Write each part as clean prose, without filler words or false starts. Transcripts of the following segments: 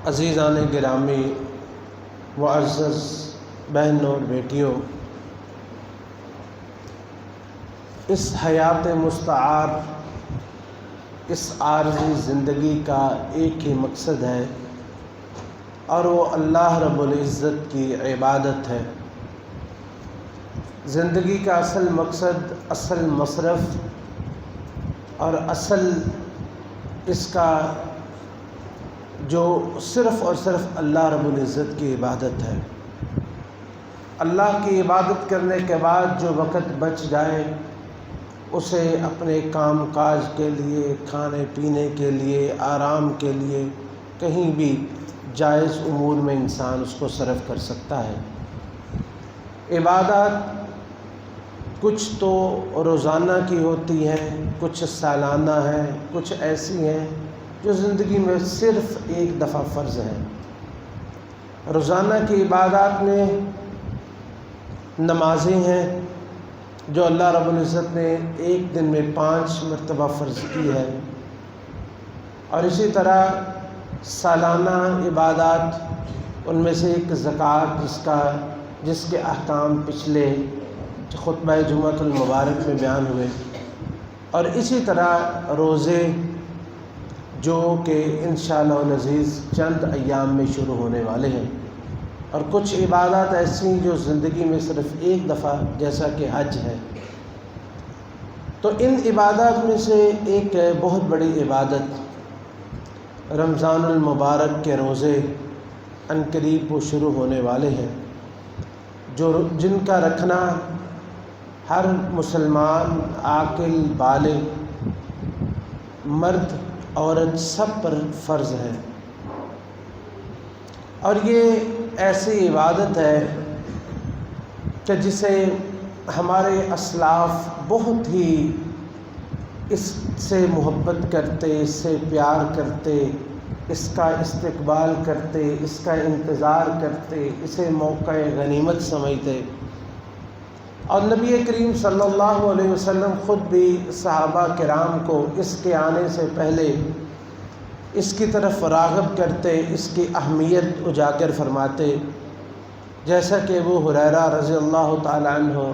عزیزان گرامی، معزز بہنوں اور بیٹیوں، اس حیات مستعار، اس عارضی زندگی کا ایک ہی مقصد ہے اور وہ اللہ رب العزت کی عبادت ہے۔ زندگی کا اصل مقصد، اصل مصرف اور اصل اس کا جو صرف اور صرف اللہ رب العزت کی عبادت ہے۔ اللہ کی عبادت کرنے کے بعد جو وقت بچ جائے اسے اپنے کام کاج کے لیے، کھانے پینے کے لیے، آرام کے لیے کہیں بھی جائز امور میں انسان اس کو صرف کر سکتا ہے۔ عبادات کچھ تو روزانہ کی ہوتی ہیں، کچھ سالانہ ہیں، کچھ ایسی ہیں جو زندگی میں صرف ایک دفعہ فرض ہے۔ روزانہ کی عبادات میں نمازیں ہیں جو اللہ رب العزت نے ایک دن میں 5 مرتبہ فرض کی ہے، اور اسی طرح سالانہ عبادات ان میں سے ایک زکوٰۃ جس کے احکام پچھلے خطبہ جمعۃ المبارک میں بیان ہوئے، اور اسی طرح روزے جو کہ انشاءاللہ العزیز چند ایام میں شروع ہونے والے ہیں، اور کچھ عبادات ایسی جو زندگی میں صرف ایک دفعہ جیسا کہ حج ہے۔ تو ان عبادات میں سے ایک بہت بڑی عبادت رمضان المبارک کے روزے عنقریب وہ شروع ہونے والے ہیں، جن کا رکھنا ہر مسلمان عاقل بالغ مرد عورت سب پر فرض ہے، اور یہ ایسی عبادت ہے کہ جسے ہمارے اسلاف بہت ہی اس سے محبت کرتے، اس سے پیار کرتے، اس کا استقبال کرتے، اس کا انتظار کرتے، اسے موقع غنیمت سمجھتے، اور نبی کریم صلی اللہ علیہ وسلم خود بھی صحابہ کرام کو اس کے آنے سے پہلے اس کی طرف راغب کرتے، اس کی اہمیت اجاگر فرماتے، جیسا کہ ابو ہریرہ رضی اللہ تعالی عنہ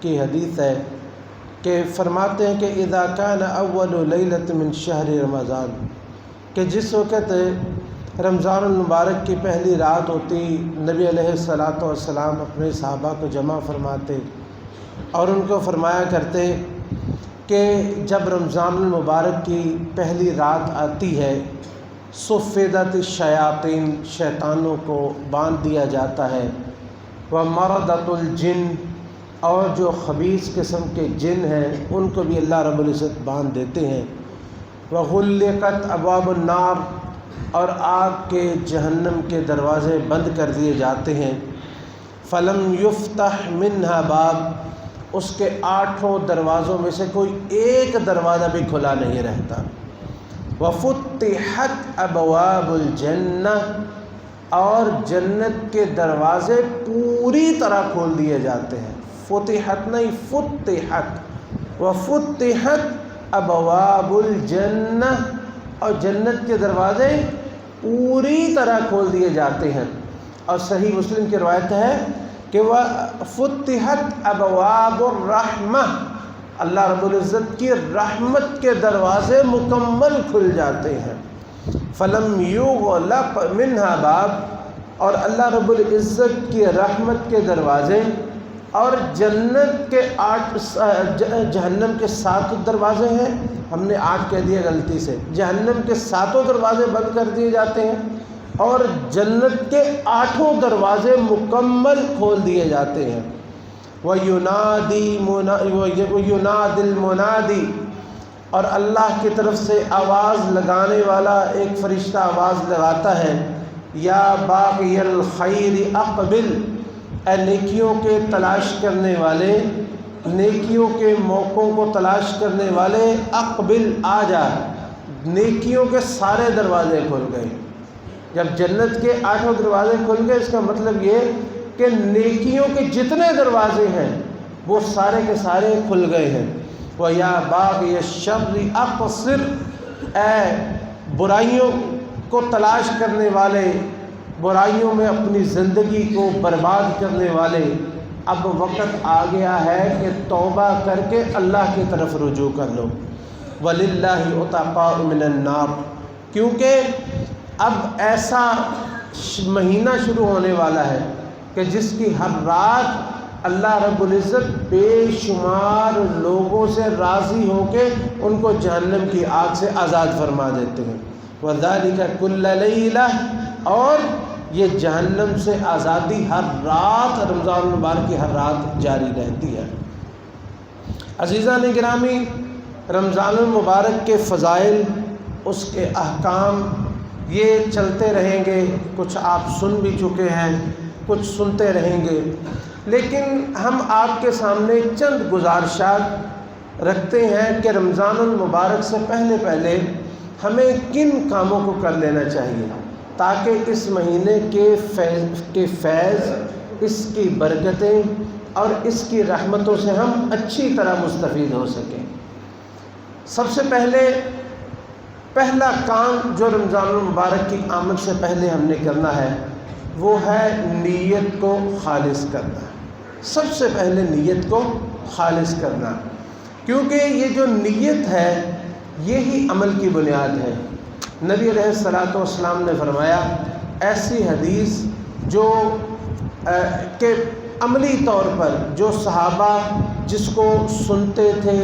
کی حدیث ہے کہ فرماتے ہیں کہ اذا کان اول لیلۃ من شہر رمضان، کہ جس وقت رمضان المبارک کی پہلی رات ہوتی، نبی علیہ الصلاۃ والسلام اپنے صحابہ کو جمع فرماتے اور ان کو فرمایا کرتے کہ جب رمضان المبارک کی پہلی رات آتی ہے صفدت الشیاطین، شیطانوں کو باندھ دیا جاتا ہے، ومردۃ الجن، اور جو خبیث قسم کے جن ہیں ان کو بھی اللہ رب العزت باندھ دیتے ہیں، وغلقت ابواب النار، اور آگ کے جہنم کے دروازے بند کر دیے جاتے ہیں، فلم یفتح منہا باب، اس کے 8 دروازوں میں سے کوئی ایک دروازہ بھی کھلا نہیں رہتا، وفتحت ابواب الجنہ، اور جنت کے دروازے پوری طرح کھول دیے جاتے ہیں، فتحت نہیں فتحت، وفتحت ابواب الجنہ، اور جنت کے دروازے پوری طرح کھول دیے جاتے ہیں۔ اور صحیح مسلم کی روایت ہے کہ وہ فتحت ابواب الرحمہ، اللہ رب العزت کی رحمت کے دروازے مکمل کھل جاتے ہیں، فلم یغلق منہا باب، اور اللہ رب العزت کی رحمت کے دروازے اور جنت کے 8 جہنم کے 7 دروازے ہیں، ہم نے 8 کہہ دیا غلطی سے، جہنم کے 7 دروازے بند کر دیے جاتے ہیں اور جنت کے 8 دروازے مکمل کھول دیے جاتے ہیں۔ وَيُنَادِي الْمُنَادِي، اور اللہ کی طرف سے آواز لگانے والا ایک فرشتہ آواز لگاتا ہے، یا باغی الخیر اقبل، اے نیکیوں کے تلاش کرنے والے، نیکیوں کے موقعوں کو تلاش کرنے والے، اقبل، آ جا۔ نیکیوں کے سارے دروازے کھل گئے۔ جب جنت کے 8 دروازے کھل گئے، اس کا مطلب یہ کہ نیکیوں کے جتنے دروازے ہیں وہ سارے کے سارے کھل گئے ہیں۔ وَيَا بَاغِيَ الشَّرِّ أَقْصِرْ، اے برائیوں کو تلاش کرنے والے، برائیوں میں اپنی زندگی کو برباد کرنے والے، اب وقت آ گیا ہے کہ توبہ کر کے اللہ کی طرف رجوع کر لو۔ وَلِلَّهِ عُتَقَاءُ مِنَ النَّارِ، کیونکہ اب ایسا مہینہ شروع ہونے والا ہے کہ جس کی ہر رات اللہ رب العزت بے شمار لوگوں سے راضی ہو کے ان کو جہنم کی آگ سے آزاد فرما دیتے ہیں۔ وَذَلِكَ كُلَّ لَيْلَةٍ، اور یہ جہنم سے آزادی ہر رات، رمضان المبارک کی ہر رات جاری رہتی ہے۔ عزیزان گرامی، رمضان المبارک کے فضائل، اس کے احکام یہ چلتے رہیں گے، کچھ آپ سن بھی چکے ہیں، کچھ سنتے رہیں گے، لیکن ہم آپ کے سامنے چند گزارشات رکھتے ہیں کہ رمضان المبارک سے پہلے ہمیں کن کاموں کو کر لینا چاہیے تاکہ اس مہینے کے فیض، اس کی برکتیں اور اس کی رحمتوں سے ہم اچھی طرح مستفید ہو سکیں۔ سب سے پہلا کام جو رمضان المبارک کی آمد سے پہلے ہم نے کرنا ہے وہ ہے نیت کو خالص کرنا۔ سب سے پہلے نیت کو خالص کرنا، کیونکہ یہ جو نیت ہے یہی عمل کی بنیاد ہے۔ نبی علیہ الصلوۃ والسلام نے فرمایا، ایسی حدیث جو کہ عملی طور پر جو صحابہ جس کو سنتے تھے،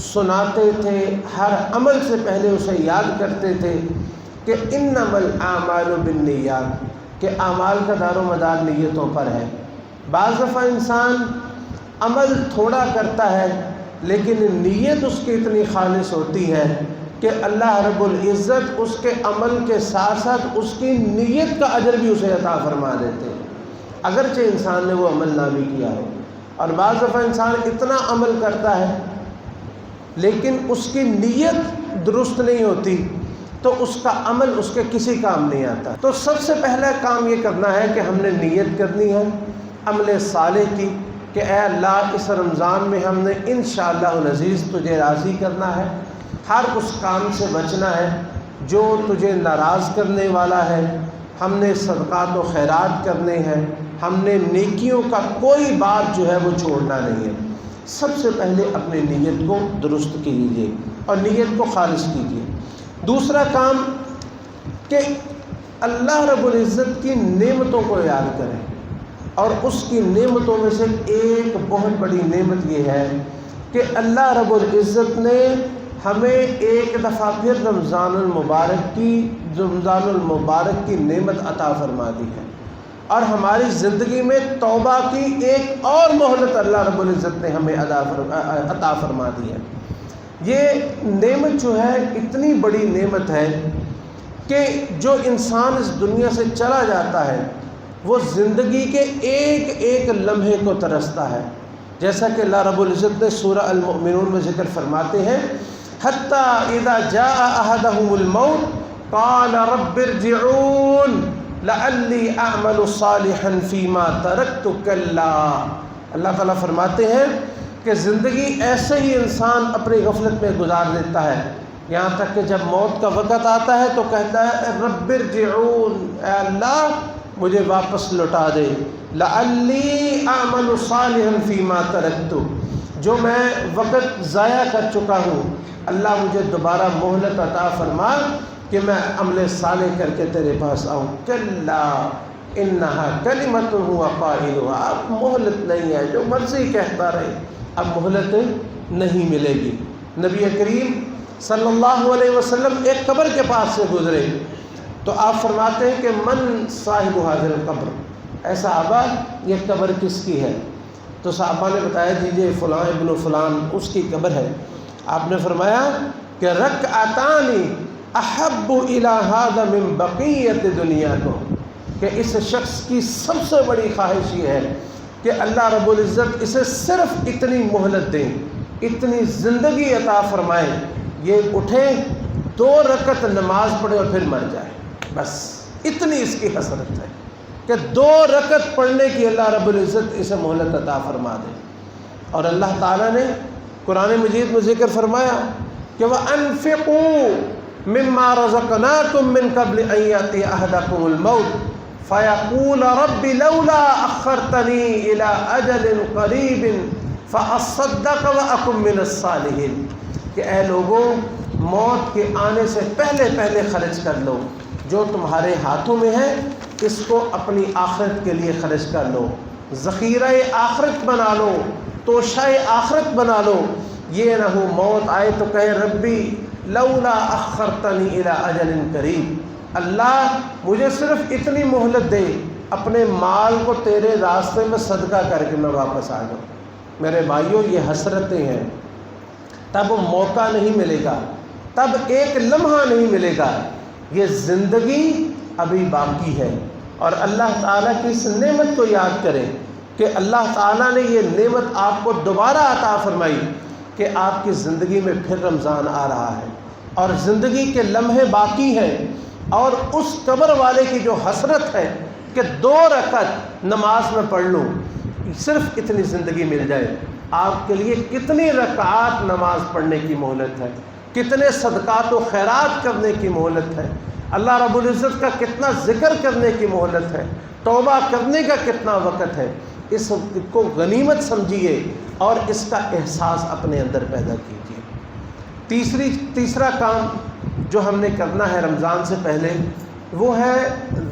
سناتے تھے، ہر عمل سے پہلے اسے یاد کرتے تھے کہ انما الاعمال بالنیات، کہ اعمال کا دار و مدار نیتوں پر ہے۔ بعض دفعہ انسان عمل تھوڑا کرتا ہے لیکن نیت اس کی اتنی خالص ہوتی ہے کہ اللہ رب العزت اس کے عمل کے ساتھ ساتھ اس کی نیت کا اجر بھی اسے عطا فرما دیتے ہیں، اگرچہ انسان نے وہ عمل نہ بھی کیا ہو۔ اور بعض دفعہ انسان اتنا عمل کرتا ہے لیکن اس کی نیت درست نہیں ہوتی تو اس کا عمل اس کے کسی کام نہیں آتا۔ تو سب سے پہلا کام یہ کرنا ہے کہ ہم نے نیت کرنی ہے عمل صالح کی کہ اے اللہ اس رمضان میں ہم نے انشاءاللہ العزیز تجھے راضی کرنا ہے، ہر اس کام سے بچنا ہے جو تجھے ناراض کرنے والا ہے، ہم نے صدقات و خیرات کرنے ہیں، ہم نے نیکیوں کا کوئی بات جو ہے وہ چھوڑنا نہیں ہے۔ سب سے پہلے اپنی نیت کو درست کیجیے اور نیت کو خالص کیجیے۔ دوسرا کام کہ اللہ رب العزت کی نعمتوں کو یاد کریں، اور اس کی نعمتوں میں سے ایک بہت بڑی نعمت یہ ہے کہ اللہ رب العزت نے ہمیں ایک دفعہ پھر رمضان المبارک کی نعمت عطا فرما دی ہے، اور ہماری زندگی میں توبہ کی ایک اور مہلت اللہ رب العزت نے ہمیں عطا فرما دی ہے۔ یہ نعمت جو ہے اتنی بڑی نعمت ہے کہ جو انسان اس دنیا سے چلا جاتا ہے وہ زندگی کے ایک ایک لمحے کو ترستا ہے، جیسا کہ اللہ رب العزت نے سورہ المؤمنون میں ذکر فرماتے ہیں، حَتَّى إِذَا جَاءَ أَحَدَهُمُ الْمَوْتُ قَالَ رَبِّ ارْجِعُونِ لَعَلِّي أَعْمَلُ صَالِحًا فِي مَا تَرَكْتُ كَلَّا۔ اللہ تعالیٰ فرماتے ہیں کہ زندگی ایسے ہی انسان اپنی غفلت میں گزار دیتا ہے، یہاں تک کہ جب موت کا وقت آتا ہے تو کہتا ہے رب ارجعون، اے اللہ مجھے واپس لوٹا دے، لعلی اعمل صالحا فیما ترکت، جو میں وقت ضائع کر چکا ہوں اللہ مجھے دوبارہ مہلت عطا فرما کہ میں عمل صالح کر کے تیرے پاس آؤں۔ کلا انہا کلمۃ هو قائلها، اب مہلت نہیں ہے، جو مرضی کہتا رہے، اب مہلت نہیں ملے گی۔ نبی کریم صلی اللہ علیہ وسلم ایک قبر کے پاس سے گزرے تو آپ فرماتے ہیں کہ من صاحب حاضر القبر، اے صحابہ یہ قبر کس کی ہے؟ تو صحابہ نے بتایا جی فلاں ابن فلان اس کی قبر ہے۔ آپ نے فرمایا کہ رکعتان احب الی ھذا من بقیت دنیاکم، کہ اس شخص کی سب سے بڑی خواہش یہ ہے کہ اللہ رب العزت اسے صرف اتنی مہلت دیں، اتنی زندگی عطا فرمائے، یہ اٹھے 2 رکعت نماز پڑھے اور پھر مر جائے، بس اتنی اس کی حسرت ہے کہ 2 رکعت پڑھنے کی اللہ رب العزت اسے مہلت عطا فرما دے۔ اور اللہ تعالیٰ نے قرآن مجید میں ذکر فرمایا کہ وَأَنفِقُوا مما رزقناکم من قبل ان یأتی احدکم الموت فیقول رب لولا اخرتنی الی اجل قریب فاصدق واکن من الصالحین، کہ اے لوگوں موت کے آنے سے پہلے پہلے خرچ کر لو، جو تمہارے ہاتھوں میں ہے اس کو اپنی آخرت کے لیے خرچ کر لو، ذخیرہ آخرت بنا لو، توشہ آخرت بنا لو، یہ نہ ہو موت آئے تو کہے ربی لولا اخرتنی الی اجل قریب، اللہ مجھے صرف اتنی مہلت دے اپنے مال کو تیرے راستے میں صدقہ کر کے میں واپس آ جاؤں۔ میرے بھائیوں یہ حسرتیں ہیں، تب موقع نہیں ملے گا، تب ایک لمحہ نہیں ملے گا، یہ زندگی ابھی باقی ہے۔ اور اللہ تعالیٰ کی اس نعمت کو یاد کریں کہ اللہ تعالیٰ نے یہ نعمت آپ کو دوبارہ عطا فرمائی کہ آپ کی زندگی میں پھر رمضان آ رہا ہے اور زندگی کے لمحے باقی ہیں، اور اس قبر والے کی جو حسرت ہے کہ 2 رکعت نماز میں پڑھ لوں، صرف اتنی زندگی مل جائے، آپ کے لیے کتنی رکعات نماز پڑھنے کی مہلت ہے، کتنے صدقات و خیرات کرنے کی مہلت ہے، اللہ رب العزت کا کتنا ذکر کرنے کی مہلت ہے، توبہ کرنے کا کتنا وقت ہے۔ اس وقت کو غنیمت سمجھیے اور اس کا احساس اپنے اندر پیدا کیجیے۔ تیسرا کام جو ہم نے کرنا ہے رمضان سے پہلے، وہ ہے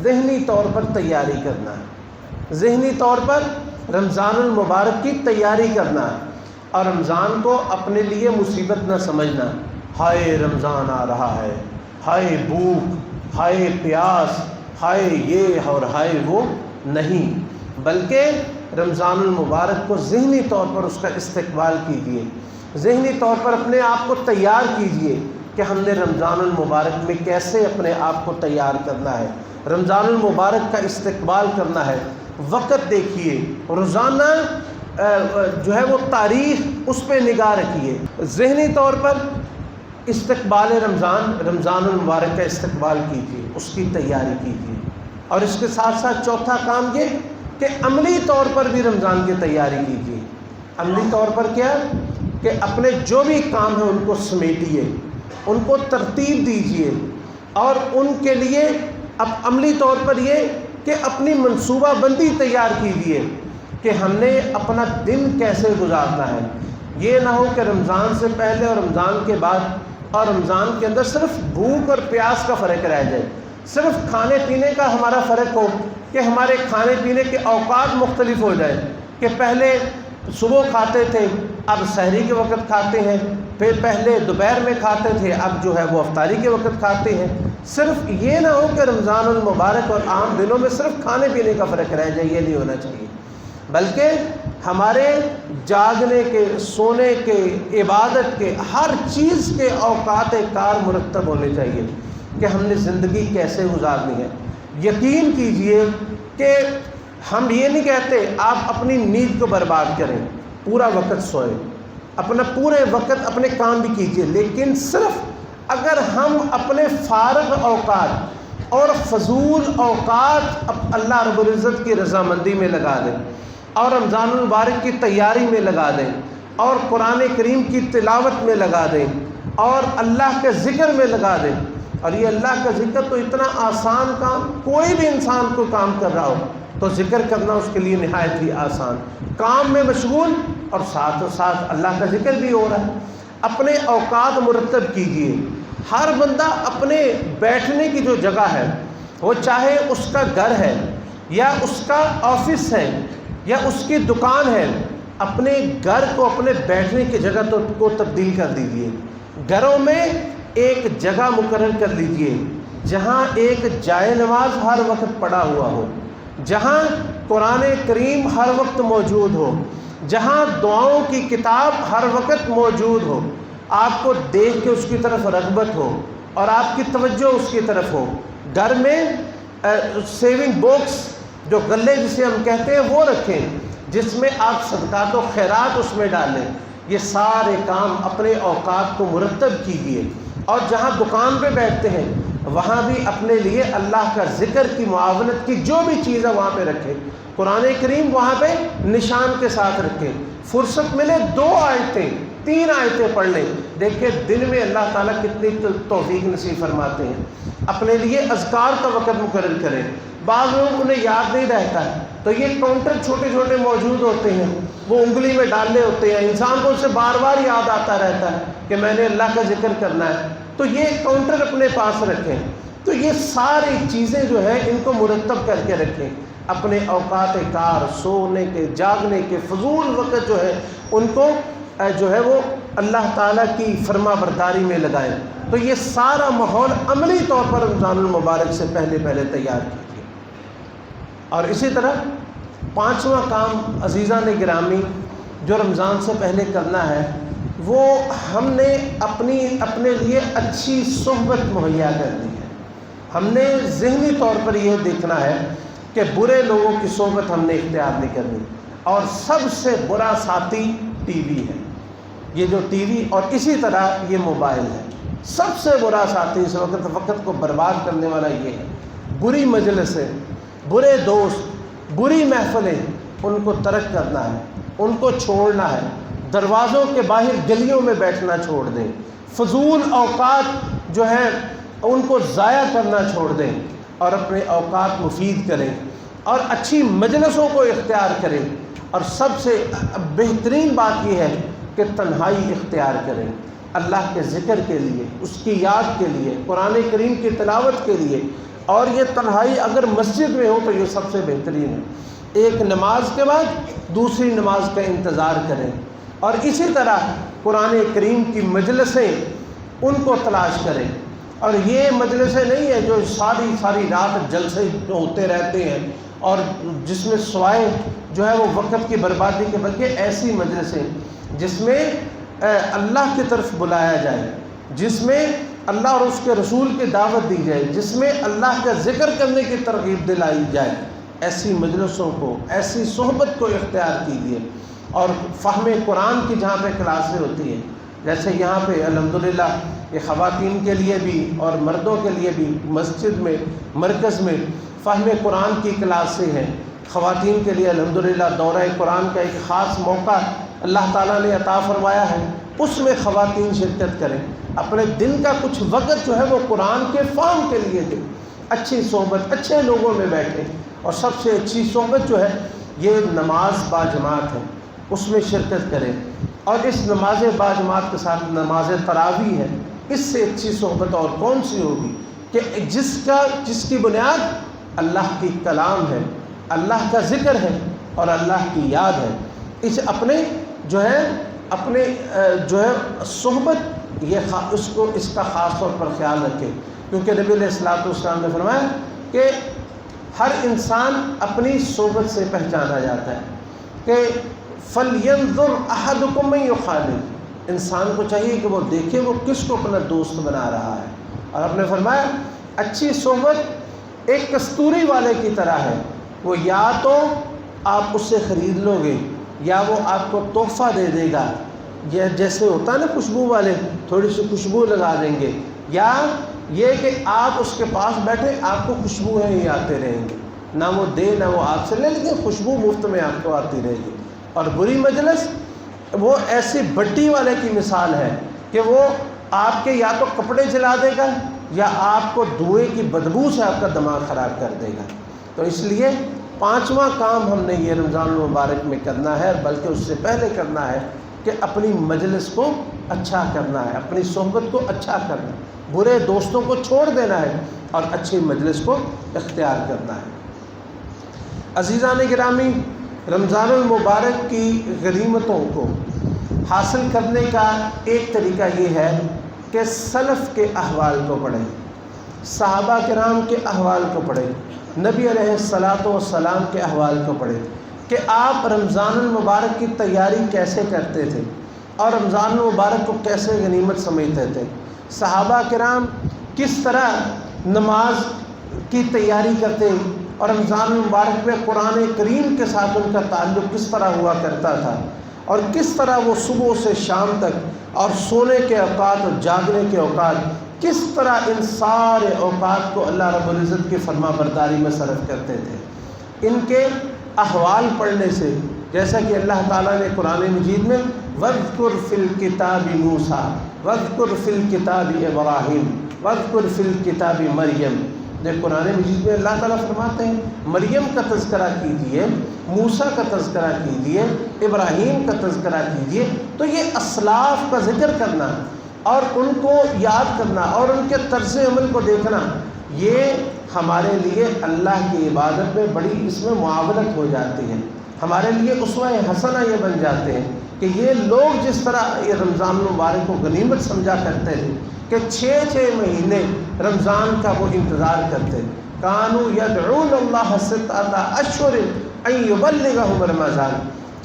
ذہنی طور پر تیاری کرنا ہے، ذہنی طور پر رمضان المبارک کی تیاری کرنا ہے، اور رمضان کو اپنے لیے مصیبت نہ سمجھنا، ہائے رمضان آ رہا ہے، ہائے بھوک، ہائے پیاس، ہائے یہ اور ہائے وہ، نہیں، بلکہ رمضان المبارک کو ذہنی طور پر اس کا استقبال کیجیے، ذہنی طور پر اپنے آپ کو تیار کیجیے کہ ہم نے رمضان المبارک میں کیسے اپنے آپ کو تیار کرنا ہے، رمضان المبارک کا استقبال کرنا ہے۔ وقت دیکھیے، روزانہ جو ہے وہ تاریخ اس پہ نگاہ رکھیے، ذہنی طور پر استقبال رمضان المبارک کا استقبال کیجیے، اس کی تیاری کیجیے، اور اس کے ساتھ ساتھ چوتھا کام یہ کہ عملی طور پر بھی رمضان کی تیاری کیجیے۔ عملی طور پر کیا کہ اپنے جو بھی کام ہیں ان کو سمیٹیے، ان کو ترتیب دیجیے، اور ان کے لیے اب عملی طور پر یہ کہ اپنی منصوبہ بندی تیار کیجیے کہ ہم نے اپنا دن کیسے گزارنا ہے۔ یہ نہ ہو کہ رمضان سے پہلے اور رمضان کے بعد اور رمضان کے اندر صرف بھوک اور پیاس کا فرق رہ جائے، صرف کھانے پینے کا ہمارا فرق ہو کہ ہمارے کھانے پینے کے اوقات مختلف ہو جائے، کہ پہلے صبح کھاتے تھے اب سحری کے وقت کھاتے ہیں، پھر پہلے دوپہر میں کھاتے تھے اب جو ہے وہ افطاری کے وقت کھاتے ہیں۔ صرف یہ نہ ہو کہ رمضان المبارک اور عام دنوں میں صرف کھانے پینے کا فرق رہ جائے، یہ نہیں ہونا چاہیے، بلکہ ہمارے جاگنے کے، سونے کے، عبادت کے، ہر چیز کے اوقات کار مرتب ہونے چاہیے کہ ہم نے زندگی کیسے گزارنی ہے۔ یقین کیجئے کہ ہم یہ نہیں کہتے آپ اپنی نیند کو برباد کریں، پورا وقت سوئیں، اپنا پورے وقت اپنے کام بھی کیجئے، لیکن صرف اگر ہم اپنے فارغ اوقات اور فضول اوقات اللہ رب العزت کی رضامندی میں لگا دیں، اور رمضان المبارک کی تیاری میں لگا دیں، اور قرآن کریم کی تلاوت میں لگا دیں، اور اللہ کے ذکر میں لگا دیں، اور یہ اللہ کا ذکر تو اتنا آسان کام، کوئی بھی انسان کو کام کر رہا ہو تو ذکر کرنا اس کے لیے نہایت ہی آسان، کام میں مشغول اور ساتھ و ساتھ اللہ کا ذکر بھی ہو رہا ہے۔ اپنے اوقات مرتب کیجئے، ہر بندہ اپنے بیٹھنے کی جو جگہ ہے، وہ چاہے اس کا گھر ہے یا اس کا آفس ہے یا اس کی دکان ہے، اپنے گھر کو، اپنے بیٹھنے کی جگہ کو تبدیل کر دیجئے۔ گھروں میں ایک جگہ مقرر کر لیجئے جہاں ایک جائے نماز ہر وقت پڑا ہوا ہو، جہاں قرآن کریم ہر وقت موجود ہو، جہاں دعاؤں کی کتاب ہر وقت موجود ہو، آپ کو دیکھ کے اس کی طرف رغبت ہو اور آپ کی توجہ اس کی طرف ہو۔ گھر میں سیونگ باکس، جو غلے جسے ہم کہتے ہیں، وہ رکھیں جس میں آپ صدقات و خیرات اس میں ڈالیں۔ یہ سارے کام اپنے اوقات کو مرتب کیجیے، اور جہاں دکان پہ بیٹھتے ہیں وہاں بھی اپنے لیے اللہ کا ذکر کی، معاونت کی جو بھی چیز ہے وہاں پہ رکھیں، قرآن کریم وہاں پہ نشان کے ساتھ رکھیں۔ فرصت ملے 2 آیتیں 3 آیتیں پڑھ لیں، دیکھیں دن میں اللہ تعالیٰ کتنی توفیق نصیب فرماتے ہیں۔ اپنے لیے اذکار کا وقت مقرر کریں۔ بعض لوگ انہیں یاد نہیں رہتا ہے تو یہ کاؤنٹر چھوٹے چھوٹے موجود ہوتے ہیں، وہ انگلی میں ڈالنے ہوتے ہیں، انسان کو اسے بار بار یاد آتا رہتا ہے کہ میں نے اللہ کا ذکر کرنا ہے، تو یہ کاؤنٹر اپنے پاس رکھیں۔ تو یہ ساری چیزیں جو ہے ان کو مرتب کر کے رکھیں۔ اپنے اوقات کار، سونے کے، جاگنے کے، فضول وقت جو ہے ان کو جو ہے وہ اللہ تعالیٰ کی فرما برداری میں لگائیں۔ تو یہ سارا ماحول عملی طور پر رمضان المبارک سے پہلے تیار کیجیے۔ اور اسی طرح 5واں کام عزیزان گرامی جو رمضان سے پہلے کرنا ہے، وہ ہم نے اپنے لیے اچھی صحبت مہیا کرنی ہے۔ ہم نے ذہنی طور پر یہ دیکھنا ہے کہ برے لوگوں کی صحبت ہم نے اختیار نہیں کرنی، اور سب سے برا ساتھی ٹی وی ہے۔ یہ جو ٹی وی اور اسی طرح یہ موبائل ہے، سب سے برا ساتھی اس وقت کو برباد کرنے والا یہ ہے۔ بری مجلسیں، برے دوست، بری محفلیں، ان کو ترک کرنا ہے، ان کو چھوڑنا ہے۔ دروازوں کے باہر گلیوں میں بیٹھنا چھوڑ دیں، فضول اوقات جو ہیں ان کو ضائع کرنا چھوڑ دیں، اور اپنے اوقات مفید کریں، اور اچھی مجلسوں کو اختیار کریں۔ اور سب سے بہترین بات یہ ہے کہ تنہائی اختیار کریں، اللہ کے ذکر کے لیے، اس کی یاد کے لیے، قرآن کریم کی تلاوت کے لیے۔ اور یہ تنہائی اگر مسجد میں ہو تو یہ سب سے بہترین ہے۔ ایک نماز کے بعد دوسری نماز کا انتظار کریں، اور اسی طرح قرآن کریم کی مجلسیں ان کو تلاش کریں۔ اور یہ مجلسیں نہیں ہیں جو ساری رات جلسے ہوتے رہتے ہیں اور جس میں سوائے جو ہے وہ وقت کی بربادی کے، بلکہ ایسی مجلسیں جس میں اللہ کی طرف بلایا جائے، جس میں اللہ اور اس کے رسول کی دعوت دی جائے، جس میں اللہ کا ذکر کرنے کی ترغیب دلائی جائے، ایسی مجلسوں کو، ایسی صحبت کو اختیار کیجیے۔ اور فہم قرآن کی جہاں پہ کلاسیں ہوتی ہیں، جیسے یہاں پہ الحمدللہ یہ خواتین کے لیے بھی اور مردوں کے لیے بھی مسجد میں، مرکز میں فہم قرآن کی کلاسیں ہیں۔ خواتین کے لیے الحمدللہ دورہ قرآن کا ایک خاص موقع اللہ تعالیٰ نے عطا فرمایا ہے، اس میں خواتین شرکت کریں۔ اپنے دن کا کچھ وقت جو ہے وہ قرآن کے فہم کے لیے دیں، اچھی صحبت، اچھے لوگوں میں بیٹھیں۔ اور سب سے اچھی صحبت جو ہے یہ نماز باجماعت ہے، اس میں شرکت کریں۔ اور اس نماز باجماعت کے ساتھ نماز تراویح ہے، اس سے اچھی صحبت اور کون سی ہوگی کہ جس کی بنیاد اللہ کی کلام ہے، اللہ کا ذکر ہے اور اللہ کی یاد ہے۔ اپنے صحبت اس کا خاص طور پر خیال رکھیں، کیونکہ نبی علیہ الصلوۃ والسلام نے فرمایا کہ ہر انسان اپنی صحبت سے پہچانا جاتا ہے، کہ فَلْيَنْظُرْ أَحَدُكُمْ مَنْ يُخَالِطُ، انسان کو چاہیے کہ وہ دیکھے وہ کس کو اپنا دوست بنا رہا ہے۔ اور آپ نے فرمایا اچھی صحبت ایک کستوری والے کی طرح ہے، وہ یا تو آپ اس سے خرید لو گے یا وہ آپ کو تحفہ دے دے گا، یہ جیسے ہوتا ہے نا خوشبو والے، تھوڑی سی خوشبو لگا دیں گے، یا یہ کہ آپ اس کے پاس بیٹھے آپ کو خوشبو ہی آتے رہیں گے، نہ وہ دے نہ وہ آپ سے لے، لیکن خوشبو مفت میں آپ کو آتی رہے گی۔ اور بری مجلس وہ ایسی بٹی والے کی مثال ہے کہ وہ آپ کے یا تو کپڑے جلا دے گا یا آپ کو دھوئے کی بدبو سے آپ کا دماغ خراب کر دے گا۔ تو اس لیے 5واں کام ہم نے یہ رمضان المبارک میں کرنا ہے، بلکہ اس سے پہلے کرنا ہے کہ اپنی مجلس کو اچھا کرنا ہے، اپنی صحبت کو اچھا کرنا ہے، برے دوستوں کو چھوڑ دینا ہے اور اچھی مجلس کو اختیار کرنا ہے۔ عزیزان گرامی، رمضان المبارک کی غنیمتوں کو حاصل کرنے کا ایک طریقہ یہ ہے کہ سلف کے احوال کو پڑھیں، صحابہ کرام کے احوال کو پڑھیں، نبی علیہ الصلاۃ والسلام کے احوال کو پڑھیں کہ آپ رمضان المبارک کی تیاری کیسے کرتے تھے اور رمضان المبارک کو کیسے غنیمت سمجھتے تھے۔ صحابہ کرام کس طرح نماز کی تیاری کرتے اور رمضان المبارک میں قرآن کریم کے ساتھ ان کا تعلق کس طرح ہوا کرتا تھا، اور کس طرح وہ صبح سے شام تک اور سونے کے اوقات اور جاگنے کے اوقات کس طرح ان سارے اوقات کو اللہ رب العزت کی فرما برداری میں صرف کرتے تھے۔ ان کے احوال پڑھنے سے جیسا کہ اللہ تعالیٰ نے قرآن مجید میں وَاذْكُرْ فِي الْكِتَابِ مُوسَىٰ وَاذْكُرْ فِي الْكِتَابِ إِبْرَاهِيمَ وَاذْكُرْ فِي الْكِتَابِ مریم، جب قرآن مجید میں اللہ تعالیٰ فرماتے ہیں مریم کا تذکرہ کیجیے، موسیٰ کا تذکرہ کیجیے، ابراہیم کا تذکرہ کیجیے، تو یہ اسلاف کا ذکر کرنا اور ان کو یاد کرنا اور ان کے طرز عمل کو دیکھنا، یہ ہمارے لیے اللہ کی عبادت میں بڑی اس میں معاونت ہو جاتی ہے، ہمارے لیے اسوہ حسنہ یہ بن جاتے ہیں کہ یہ لوگ جس طرح یہ رمضان المبارک کو غنیمت سمجھا کرتے تھے کہ 6 مہینے رمضان کا وہ انتظار کرتے، کانوا یدعون اللہ 6 اشہر ان یبلغہم رمضان،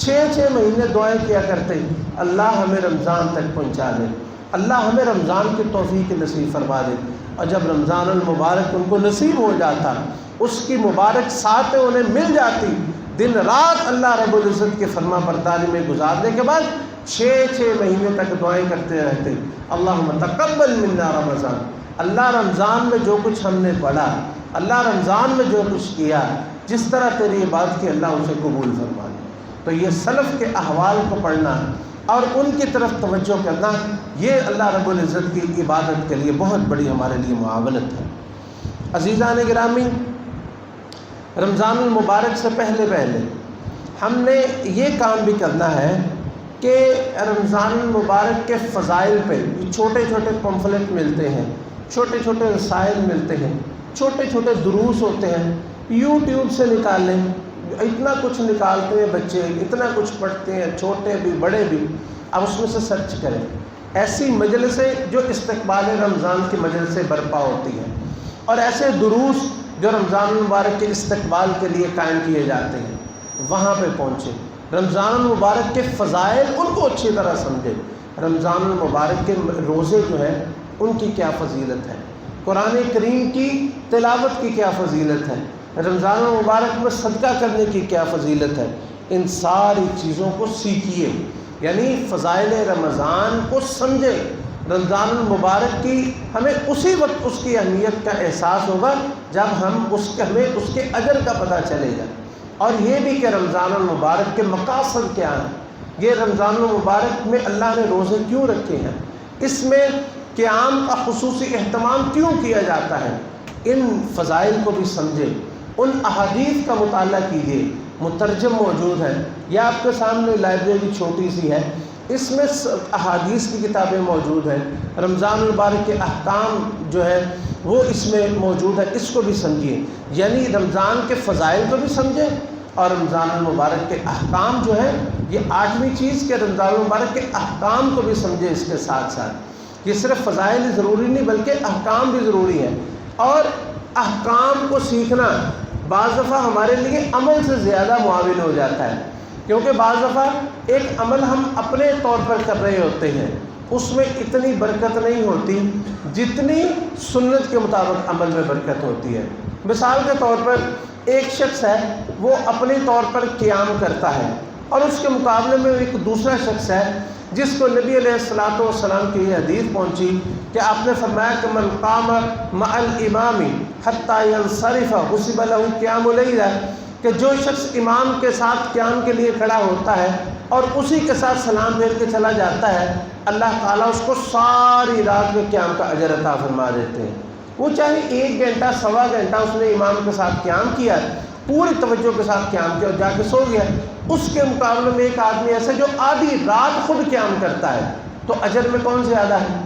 6 مہینے دعائیں کیا کرتے اللہ ہمیں رمضان تک پہنچا دے، اللہ ہمیں رمضان کی توفیق نصیب فرما دے۔ اور جب رمضان المبارک ان کو نصیب ہو جاتا، اس کی مبارک ساتھ انہیں مل جاتی، دن رات اللہ رب العزت کے فرما برداری میں گزارنے کے بعد 6 مہینے تک دعائیں کرتے رہتے، اللہم تقبل منا رمضان، اللہ رمضان میں جو کچھ ہم نے پڑھا، اللہ رمضان میں جو کچھ کیا، جس طرح تیری عبادت کی اللہ اسے قبول فرما لے۔ تو یہ سلف کے احوال کو پڑھنا اور ان کی طرف توجہ کرنا، یہ اللہ رب العزت کی عبادت کے لیے بہت بڑی ہمارے لیے معاونت ہے۔ عزیزان گرامی، رمضان المبارک سے پہلے ہم نے یہ کام بھی کرنا ہے کہ رمضان المبارک کے فضائل پہ چھوٹے چھوٹے پمفلٹ ملتے ہیں، چھوٹے چھوٹے رسائل ملتے ہیں، چھوٹے چھوٹے دروس ہوتے ہیں، یوٹیوب سے نکال لیں، اتنا کچھ نکالتے ہیں بچے، اتنا کچھ پڑھتے ہیں، چھوٹے بھی بڑے بھی، اب اس میں سے سرچ کریں ایسی مجلسیں جو استقبال رمضان کی مجلسیں برپا ہوتی ہیں، اور ایسے دروس جو رمضان المبارک کے استقبال کے لیے قائم کیے جاتے ہیں، وہاں پہ پہنچیں، رمضان المبارک کے فضائل ان کو اچھی طرح سمجھیں، رمضان المبارک کے روزے جو ہیں ان کی کیا فضیلت ہے، قرآن کریم کی تلاوت کی کیا فضیلت ہے، رمضان المبارک میں صدقہ کرنے کی کیا فضیلت ہے، ان ساری چیزوں کو سیکھیے، یعنی فضائل رمضان کو سمجھیں۔ رمضان المبارک کی ہمیں اسی وقت اس کی اہمیت کا احساس ہوگا جب ہمیں اس کے اجر کا پتہ چلے گا، اور یہ بھی کہ رمضان المبارک کے مقاصد کیا ہیں، یہ رمضان المبارک میں اللہ نے روزے کیوں رکھے ہیں، اس میں قیام کا خصوصی اہتمام کیوں کیا جاتا ہے، ان فضائل کو بھی سمجھیں، ان احادیث کا مطالعہ کیجیے، مترجم موجود ہے، یہ آپ کے سامنے لائبریری چھوٹی سی ہے، اس میں احادیث کی کتابیں موجود ہیں، رمضان المبارک کے احکام جو ہے وہ اس میں موجود ہے، اس کو بھی سمجھیے، یعنی رمضان کے فضائل کو بھی سمجھیں اور رمضان المبارک کے احکام جو ہے، یہ 8ویں چیز کہ رمضان المبارک کے احکام کو بھی سمجھیں اس کے ساتھ ساتھ، یہ صرف فضائل ضروری نہیں بلکہ احکام بھی ضروری ہیں، اور احکام کو سیکھنا بعض دفعہ ہمارے لیے عمل سے زیادہ معاون ہو جاتا ہے، کیونکہ بعض دفعہ ایک عمل ہم اپنے طور پر کر رہے ہوتے ہیں، اس میں اتنی برکت نہیں ہوتی جتنی سنت کے مطابق عمل میں برکت ہوتی ہے۔ مثال کے طور پر ایک شخص ہے، وہ اپنے طور پر قیام کرتا ہے، اور اس کے مقابلے میں ایک دوسرا شخص ہے جس کو نبی علیہ الصلوۃ والسلام کی یہ حدیث پہنچی کہ آپ نے فرمایا کہ من قام مع الامام حتی ینصرف حسب له قیام لیلہ، کہ جو شخص امام کے ساتھ قیام کے لیے کھڑا ہوتا ہے اور اسی کے ساتھ سلام پھیر کے چلا جاتا ہے، اللہ تعالیٰ اس کو ساری رات میں قیام کا اجر عطا فرما دیتے ہیں۔ وہ چاہے 1 گھنٹہ 1.25 گھنٹہ اس نے امام کے ساتھ قیام کیا، پوری توجہ کے ساتھ قیام کیا اور جا کے سو گیا، اس کے مقابلے میں ایک آدمی ایسا جو آدھی رات خود قیام کرتا ہے، تو اجر میں کون زیادہ ہے؟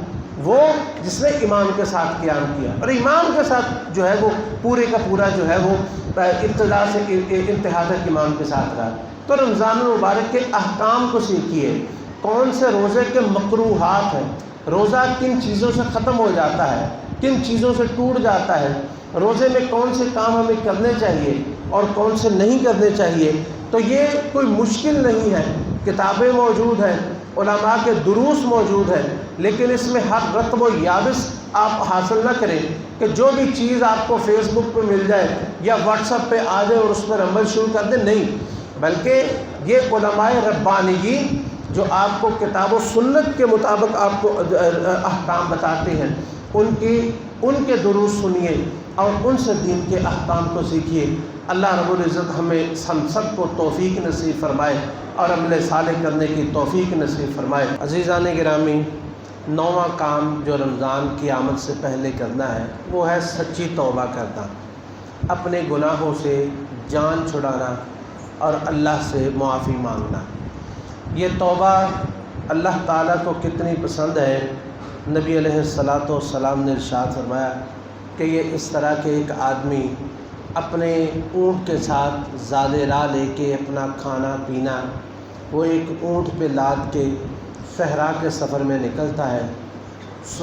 وہ جس نے امام کے ساتھ قیام کیا، اور امام کے ساتھ جو ہے وہ پورے کا پورا جو ہے وہ ابتدا سے انتہا تک امام کے ساتھ رہا۔ تو رمضان المبارک کے احکام کو سیکھیے، کون سے روزے کے مکروہات ہیں، روزہ کن چیزوں سے ختم ہو جاتا ہے، کن چیزوں سے ٹوٹ جاتا ہے، روزے میں کون سے کام ہمیں کرنے چاہیے اور کون سے نہیں کرنے چاہیے۔ تو یہ کوئی مشکل نہیں ہے، کتابیں موجود ہیں، علماء کے دروس موجود ہیں، لیکن اس میں ہر رطب و یابس آپ حاصل نہ کریں کہ جو بھی چیز آپ کو فیس بک پہ مل جائے یا واٹس ایپ پہ آ جائے اور اس پر عمل شروع کر دیں، نہیں، بلکہ یہ علماء ربانیین جو آپ کو کتاب و سنت کے مطابق آپ کو احکام بتاتے ہیں، ان کے دروس سنیے، اور ان سے دین کے احکام کو سیکھیے۔ اللہ رب العزت ہم سب کو توفیق نصیب فرمائے اور عمل صالح کرنے کی توفیق نصیب فرمائے۔ عزیزان گرامی، 9واں کام جو رمضان کی آمد سے پہلے کرنا ہے وہ ہے سچی توبہ کرنا، اپنے گناہوں سے جان چھڑانا اور اللہ سے معافی مانگنا۔ یہ توبہ اللہ تعالیٰ کو کتنی پسند ہے، نبی علیہ السلام نے ارشاد فرمایا کہ یہ اس طرح کے ایک آدمی اپنے اونٹ کے ساتھ زاد راہ لے کے اپنا کھانا پینا، وہ ایک اونٹ پہ لاد کے صحرا کے سفر میں نکلتا ہے،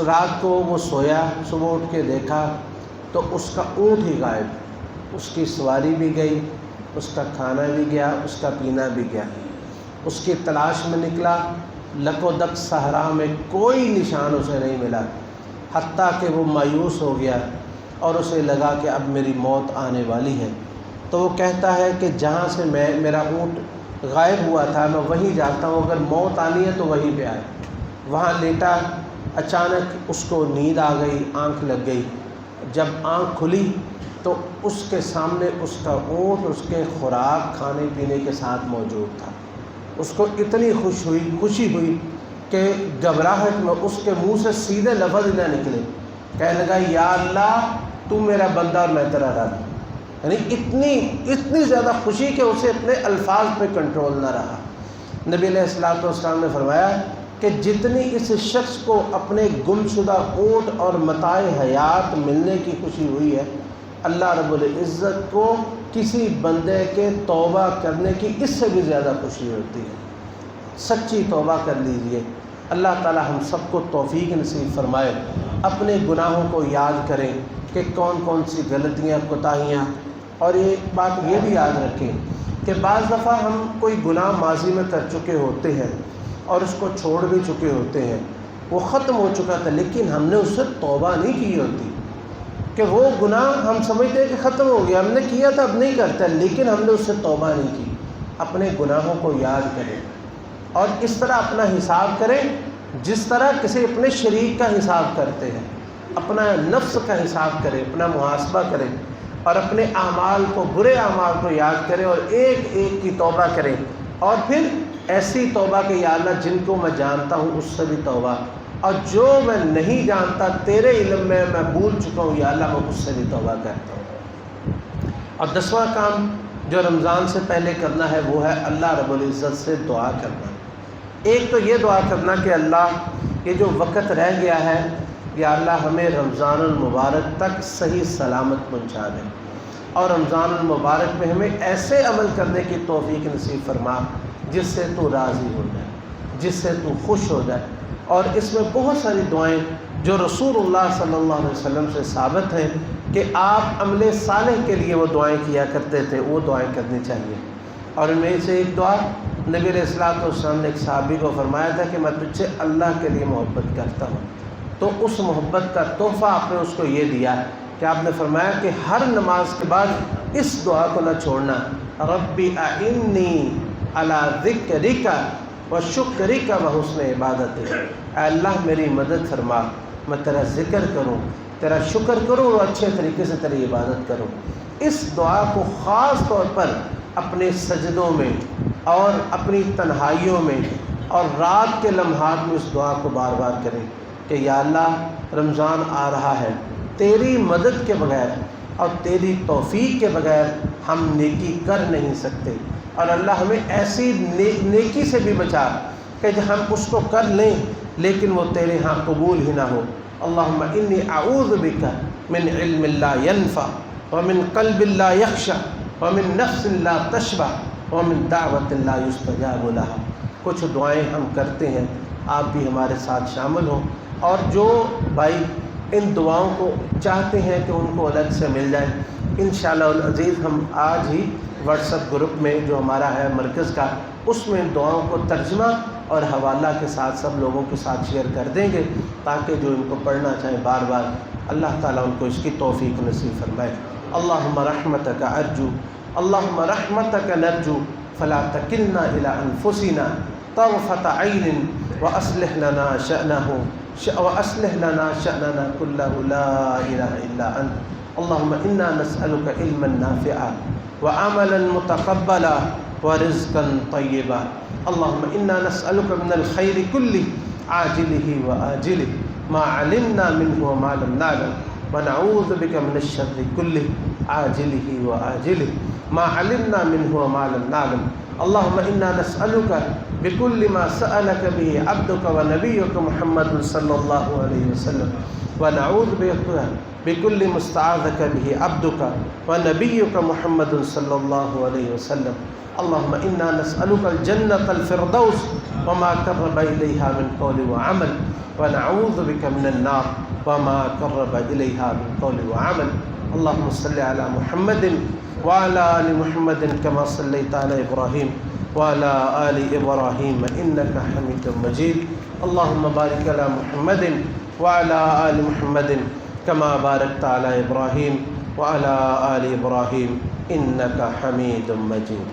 رات کو وہ سویا، صبح اٹھ کے دیکھا تو اس کا اونٹ ہی غائب، اس کی سواری بھی گئی، اس کا کھانا بھی گیا، اس کا پینا بھی گیا۔ اس کی تلاش میں نکلا، لک و دک صحرا میں کوئی نشان اسے نہیں ملا، حتیٰ کہ وہ مایوس ہو گیا اور اسے لگا کہ اب میری موت آنے والی ہے۔ تو وہ کہتا ہے کہ جہاں سے میرا اونٹ غائب ہوا تھا میں وہیں جاتا ہوں، اگر موت آنی ہے تو وہیں پہ آئے۔ وہاں لیٹا، اچانک اس کو نیند آ گئی، آنکھ لگ گئی۔ جب آنکھ کھلی تو اس کے سامنے اس کا اونٹ اس کے خوراک کھانے پینے کے ساتھ موجود تھا۔ اس کو اتنی خوشی ہوئی کہ گھبراہٹ میں اس کے منہ سے سیدھے لفظ نہ نکلے، کہنے لگا یا اللہ تو میرا بندہ اور میں تیرا رب۔ یعنی اتنی زیادہ خوشی کہ اسے اپنے الفاظ پہ کنٹرول نہ رہا۔ نبی علیہ السلام نے فرمایا کہ جتنی اس شخص کو اپنے گم شدہ اونٹ اور متاع حیات ملنے کی خوشی ہوئی ہے، اللہ رب العزت کو کسی بندے کے توبہ کرنے کی اس سے بھی زیادہ خوشی ہوتی ہے۔ سچی توبہ کر لیجئے، اللہ تعالی ہم سب کو توفیق نصیب فرمائے۔ اپنے گناہوں کو یاد کریں کہ کون کون سی غلطیاں، کوتاہیاں، اور ایک بات یہ بھی یاد رکھیں کہ بعض دفعہ ہم کوئی گناہ ماضی میں کر چکے ہوتے ہیں اور اس کو چھوڑ بھی چکے ہوتے ہیں، وہ ختم ہو چکا تھا لیکن ہم نے اس سے توبہ نہیں کی ہوتی، کہ وہ گناہ ہم سمجھتے ہیں کہ ختم ہو گیا، ہم نے کیا تھا اب نہیں کرتا، لیکن ہم نے اس سے توبہ نہیں کی۔ اپنے گناہوں کو یاد کریں اور اس طرح اپنا حساب کریں جس طرح کسی اپنے شریک کا حساب کرتے ہیں۔ اپنا نفس کا حساب کریں، اپنا محاسبہ کریں اور اپنے اعمال کو، برے اعمال کو یاد کریں اور ایک ایک کی توبہ کریں، اور پھر ایسی توبہ کہ یا اللہ جن کو میں جانتا ہوں اس سے بھی توبہ، اور جو میں نہیں جانتا تیرے علم میں بھول چکا ہوں یا اللہ میں اس سے بھی توبہ کرتا ہوں۔ اور 10واں کام جو رمضان سے پہلے کرنا ہے وہ ہے اللہ رب العزت سے دعا کرنا۔ ایک تو یہ دعا کرنا کہ اللہ یہ جو وقت رہ گیا ہے یا اللہ ہمیں رمضان المبارک تک صحیح سلامت پہنچا دے، اور رمضان المبارک میں ہمیں ایسے عمل کرنے کی توفیق نصیب فرما جس سے تو راضی ہو جائے، جس سے تو خوش ہو جائے۔ اور اس میں بہت ساری دعائیں جو رسول اللہ صلی اللہ علیہ وسلم سے ثابت ہیں کہ آپ عمل صالح کے لیے وہ دعائیں کیا کرتے تھے، وہ دعائیں کرنی چاہیے۔ اور ان میں سے ایک دعا نبی علیہ السلام نے ایک صحابی کو فرمایا تھا کہ میں تجھ سے اللہ کے لیے محبت کرتا ہوں، تو اس محبت کا تحفہ آپ نے اس کو یہ دیا کہ آپ نے فرمایا کہ ہر نماز کے بعد اس دعا کو نہ چھوڑنا، ربی اعنی علی ذکرک و شکرک و حسن عبادتک، اے اللہ میری مدد فرما، میں تیرا ذکر کروں، تیرا شکر کروں اور اچھے طریقے سے تیری عبادت کروں۔ اس دعا کو خاص طور پر اپنے سجدوں میں اور اپنی تنہائیوں میں اور رات کے لمحات میں اس دعا کو بار بار کریں کہ یا اللہ رمضان آ رہا ہے، تیری مدد کے بغیر اور تیری توفیق کے بغیر ہم نیکی کر نہیں سکتے، اور اللہ ہمیں ایسی نیکی سے بھی بچا کہ ہم اس کو کر لیں لیکن وہ تیرے ہاں قبول ہی نہ ہو۔ اللہم انی اعوذ بک من علم لا ینفع ومن قلب لا یخشع ومن نفس لا تشبع ومن دعوت لا یستجاب لها۔ کچھ دعائیں ہم کرتے ہیں، آپ بھی ہمارے ساتھ شامل ہوں، اور جو بھائی ان دعاؤں کو چاہتے ہیں کہ ان کو الگ سے مل جائے، انشاءاللہ العزیز ہم آج ہی واٹس ایپ گروپ میں جو ہمارا ہے مرکز کا، اس میں دعاؤں کو ترجمہ اور حوالہ کے ساتھ سب لوگوں کے ساتھ شیئر کر دیں گے تاکہ جو ان کو پڑھنا چاہیں بار بار اللہ تعالیٰ ان کو اس کی توفیق نصیب فرمائے۔ اللہم رحمتک ارجو، اللہم رحمتک نرجو فلا تکلنا الی انفسنا طرفۃ عین واصلح لنا شأننا كله لا اله الا انت اللهم إنا نسألك علما نافعا وعملا متقبلا ورزقا طيبا. اللهم إنا نسألك من الخير كله عاجله وآجله ما علمنا منه وما لم نعلم، ونعوذ بك من الشر كله عاجله وآجله ما علمنا منه وما لم نعلم. اللهم إنا نسألك بكل ما سألك به عبدك ونبيك محمد صلى الله عليه وسلم، ونعوذ بك بكل مستعاذك به عبدك ونبيك محمد صلى الله عليه وسلم. اللهم إنا نسألك الجنة الفردوس وما قرب إليها من قول وعمل، ونعوذ بك من النار وما قرب إليها من قول وعمل. اللهم صل على محمد وعلى آل محمد كما صليت على إبراهيم وعلى آل إبراهيم إنك حميد مجيد. اللهم بارك على محمد وعلى آل محمد كما باركت على إبراهيم وعلى آل إبراهيم إنك حميد مجيد.